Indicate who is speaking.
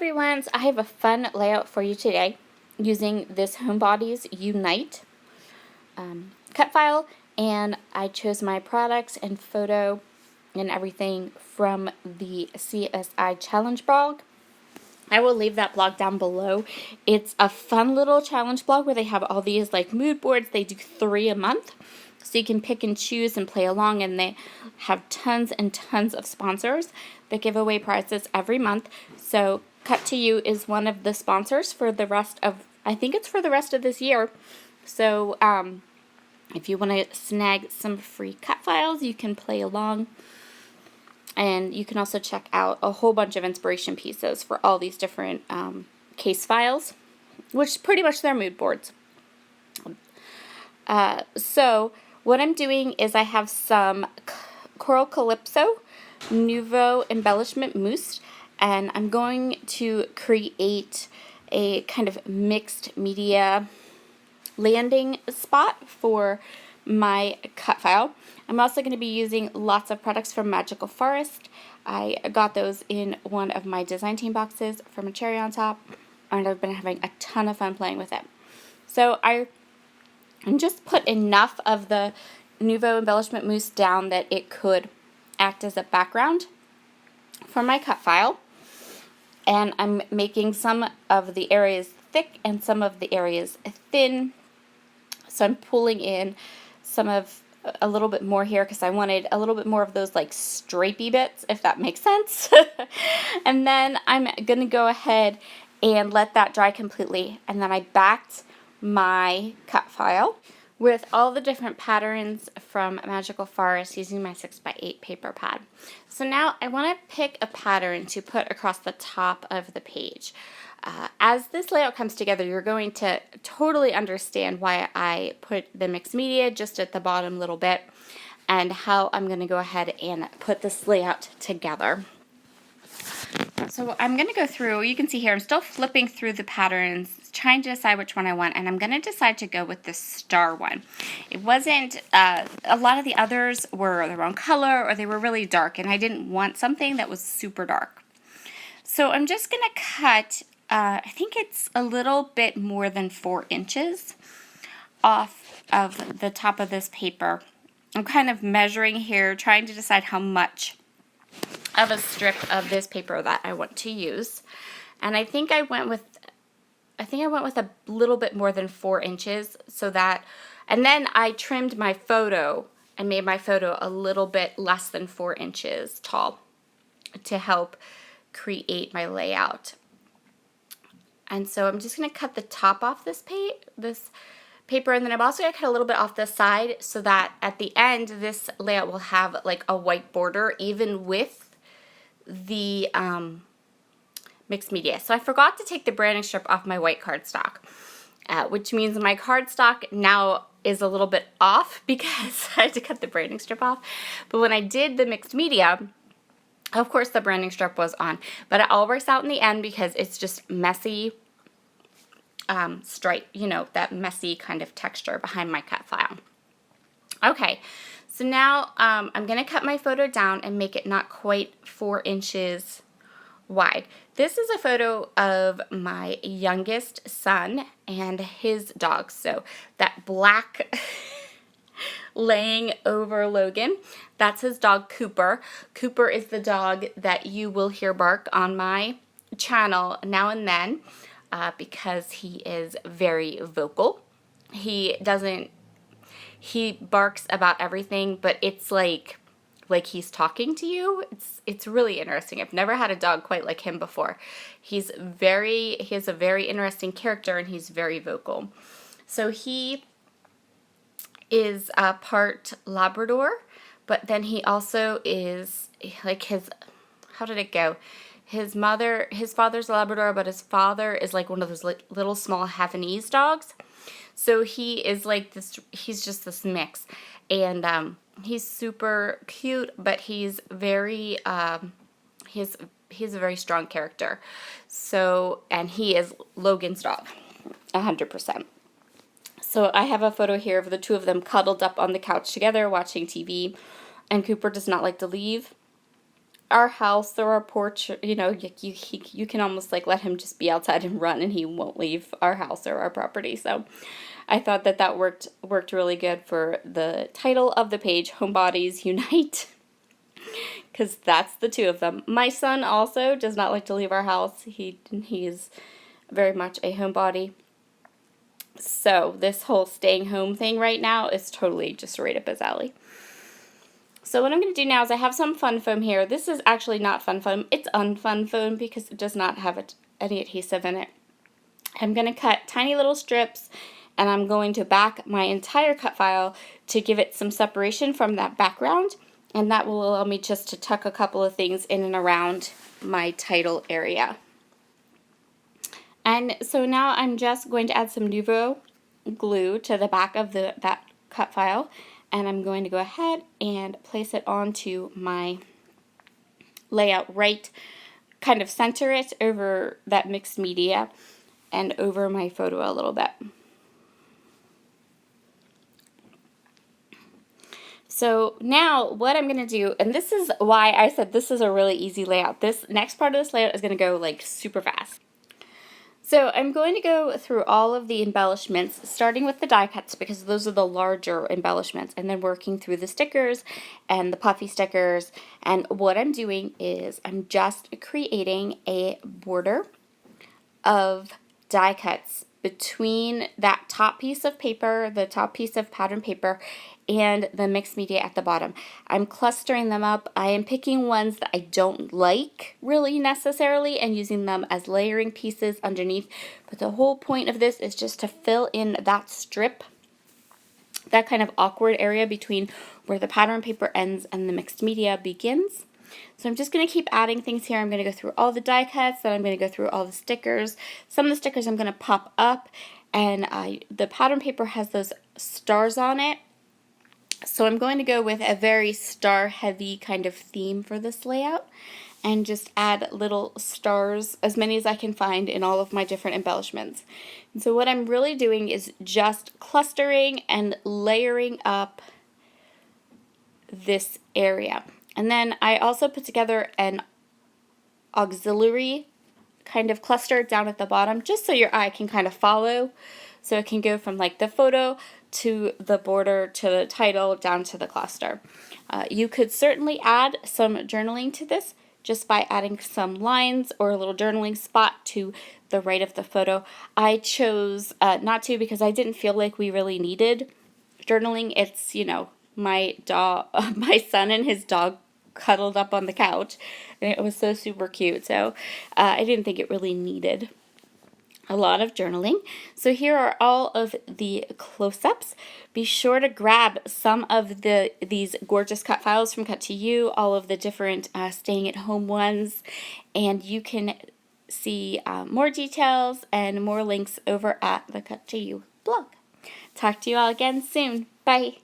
Speaker 1: everyone, so I have a fun layout for you today using this Homebodies Unite cut file, and I chose my products and photo and everything from the CSI challenge blog. I will leave that blog down below. It's a fun little challenge blog where they have all these like mood boards. They do 3 a month, so you can pick and choose and play along, and they have tons and tons of sponsors that give away prizes every month. So Cut to You is one of the sponsors for the rest of, I think it's for the rest of this year. So if you want to snag some free cut files, you can play along. And you can also check out a whole bunch of inspiration pieces for all these different case files, which pretty much they're mood boards. So what I'm doing is I have some Coral Calypso Nouveau Embellishment Mousse, and I'm going to create a kind of mixed media landing spot for my cut file. I'm also going to be using lots of products from Magical Forest. I got those in one of my design team boxes from a cherry on top, and I've been having a ton of fun playing with it. So I just put enough of the Nouveau Embellishment Mousse down that it could act as a background for my cut file. And I'm making some of the areas thick and some of the areas thin. So I'm pulling in a little bit more here because I wanted a little bit more of those like stripey bits, if that makes sense. And then I'm going to go ahead and let that dry completely. And then I backed my cut file with all the different patterns from Magical Forest using my 6x8 paper pad. So now I want to pick a pattern to put across the top of the page. As this layout comes together, you're going to totally understand why I put the mixed media just at the bottom little bit and how I'm going to go ahead and put this layout together. So I'm going to go through, you can see here, I'm still flipping through the patterns, trying to decide which one I want, and I'm going to decide to go with the star one. It wasn't, a lot of the others were the wrong color or they were really dark, and I didn't want something that was super dark. So I'm just going to cut, I think it's a little bit more than 4 inches off of the top of this paper. I'm kind of measuring here, trying to decide how much of a strip of this paper that I want to use. And I think I went with a little bit more than 4 inches, so that, and then I trimmed my photo and made my photo a little bit less than 4 inches tall to help create my layout. And so I'm just going to cut the top off this paper, and then I'm also going to cut a little bit off the side so that at the end this layout will have like a white border even with the mixed media. So I forgot to take the branding strip off my white cardstock, which means my cardstock now is a little bit off because I had to cut the branding strip off. But when I did the mixed media, of course the branding strip was on, but it all works out in the end because it's just messy stripe, you know, that messy kind of texture behind my cut file. Okay, so now I'm going to cut my photo down and make it not quite 4 inches wide. This is a photo of my youngest son and his dog. So that black laying over Logan, that's his dog Cooper. Cooper is the dog that you will hear bark on my channel now and then because he is very vocal. He barks about everything, but it's like he's talking to you. It's really interesting. I've never had a dog quite like him before. He has a very interesting character, and he's very vocal. So he is a part Labrador, but then he also is like how did it go? His father's a Labrador, but his father is like one of those little small Havanese dogs. So he is like this, he's just this mix. And he's super cute, but he's very, he's a very strong character. So, and he is Logan's dog, 100%. So I have a photo here of the two of them cuddled up on the couch together watching TV, and Cooper does not like to leave. our house or our porch, you know, you can almost like let him just be outside and run, and he won't leave our house or our property. So I thought that worked really good for the title of the page, Homebodies Unite, because that's the two of them. My son also does not like to leave our house. He's very much a homebody. So this whole staying home thing right now is totally just right up his alley. So what I'm going to do now is I have some fun foam here. This is actually not fun foam. It's unfun foam because it does not have any adhesive in it. I'm going to cut tiny little strips, and I'm going to back my entire cut file to give it some separation from that background, and that will allow me just to tuck a couple of things in and around my title area. And so now I'm just going to add some Nuvo glue to the back of that cut file, and I'm going to go ahead and place it onto my layout, right, kind of center it over that mixed media and over my photo a little bit. So now what I'm going to do, and this is why I said this is a really easy layout. This next part of this layout is going to go like super fast. So I'm going to go through all of the embellishments, starting with the die cuts because those are the larger embellishments, and then working through the stickers and the puffy stickers. And what I'm doing is I'm just creating a border of die cuts between that top piece of paper, the top piece of pattern paper, and the mixed media at the bottom. I'm clustering them up. I am picking ones that I don't like really necessarily and using them as layering pieces underneath. But the whole point of this is just to fill in that strip, that kind of awkward area between where the pattern paper ends and the mixed media begins. So I'm just going to keep adding things here. I'm going to go through all the die cuts, then I'm going to go through all the stickers. Some of the stickers I'm going to pop up, and the pattern paper has those stars on it. So I'm going to go with a very star-heavy kind of theme for this layout and just add little stars, as many as I can find in all of my different embellishments. And so what I'm really doing is just clustering and layering up this area. And then I also put together an auxiliary kind of cluster down at the bottom, just so your eye can kind of follow. So it can go from like the photo to the border to the title down to the cluster. You could certainly add some journaling to this just by adding some lines or a little journaling spot to the right of the photo. I chose not to because I didn't feel like we really needed journaling. It's, you know, my son and his dog cuddled up on the couch, and it was so super cute. So I didn't think it really needed a lot of journaling. So here are all of the close-ups. Be sure to grab some of these gorgeous cut files from Cut to You, all of the different staying at home ones, and you can see more details and more links over at the Cut to You blog. Talk to you all again soon. Bye.